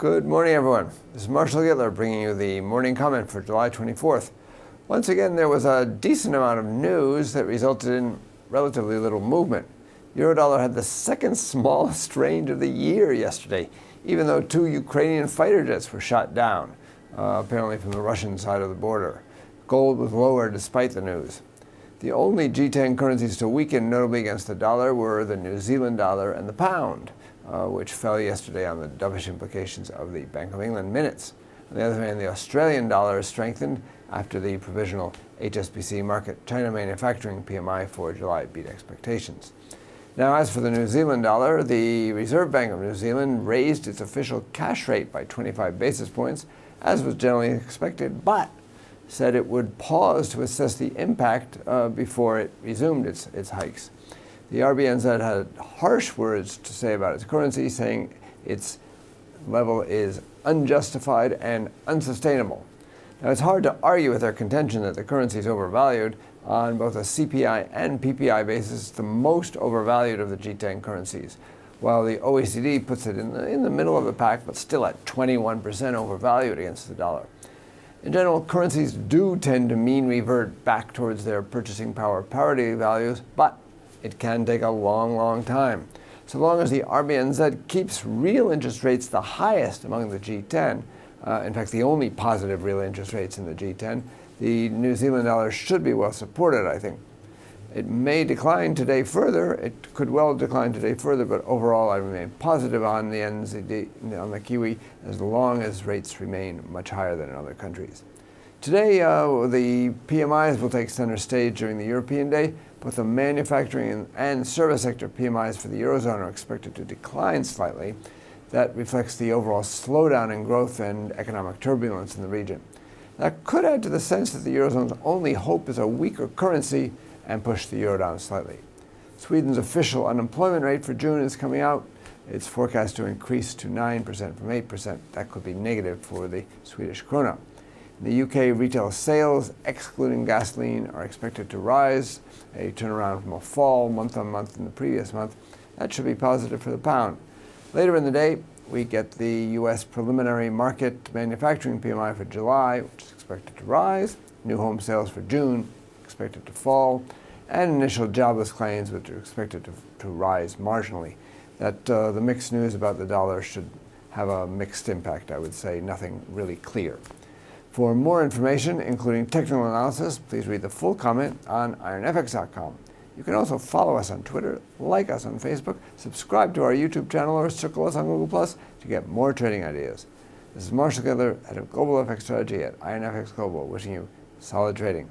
Good morning, everyone. This is Marshall Gittler bringing you the morning comment for July 24th. Once again, there was a decent amount of news that resulted in relatively little movement. Eurodollar had the second smallest range of the year yesterday, even though 2 Ukrainian fighter jets were shot down, apparently from the Russian side of the border. Gold was lower despite the news. The only G10 currencies to weaken notably against the dollar were the New Zealand dollar and the pound, which fell yesterday on the dovish implications of the Bank of England minutes. On the other hand, the Australian dollar strengthened after the provisional HSBC market China manufacturing PMI for July beat expectations. Now, as for the New Zealand dollar, the Reserve Bank of New Zealand raised its official cash rate by 25 basis points, as was generally expected, but said it would pause to assess the impact before it resumed its hikes. The RBNZ had harsh words to say about its currency, saying its level is unjustified and unsustainable. Now, it's hard to argue with their contention that the currency is overvalued. On both a CPI and PPI basis, the most overvalued of the G10 currencies, while the OECD puts it in the middle of the pack, but still at 21% overvalued against the dollar. In general, currencies do tend to mean revert back towards their purchasing power parity values, but it can take a long time. So long as the RBNZ keeps real interest rates the highest among the G10, in fact the only positive real interest rates in the G10, the New Zealand dollar should be well supported, I think. It may decline today further. It could well decline today further, but overall I remain positive on the NZD, on the Kiwi, as long as rates remain much higher than in other countries. Today, the PMIs will take center stage during the European day. Both the manufacturing and service sector PMIs for the Eurozone are expected to decline slightly. That reflects the overall slowdown in growth and economic turbulence in the region. That could add to the sense that the Eurozone's only hope is a weaker currency and push the euro down slightly. Sweden's official unemployment rate for June is coming out. It's forecast to increase to 9% from 8%. That could be negative for the Swedish krona. In the UK, retail sales, excluding gasoline, are expected to rise, a turnaround from a fall month-on-month in the previous month. That should be positive for the pound. Later in the day, we get the U.S. preliminary market manufacturing PMI for July, which is expected to rise, new home sales for June, expected to fall, and initial jobless claims, which are expected to rise marginally. The mixed news about the dollar should have a mixed impact, I would say, nothing really clear. For more information, including technical analysis, please read the full comment on IronFX.com. You can also follow us on Twitter, like us on Facebook, subscribe to our YouTube channel, or circle us on Google+ to get more trading ideas. This is Marshall Gittler, head of Global FX Strategy at IronFX Global, wishing you solid trading.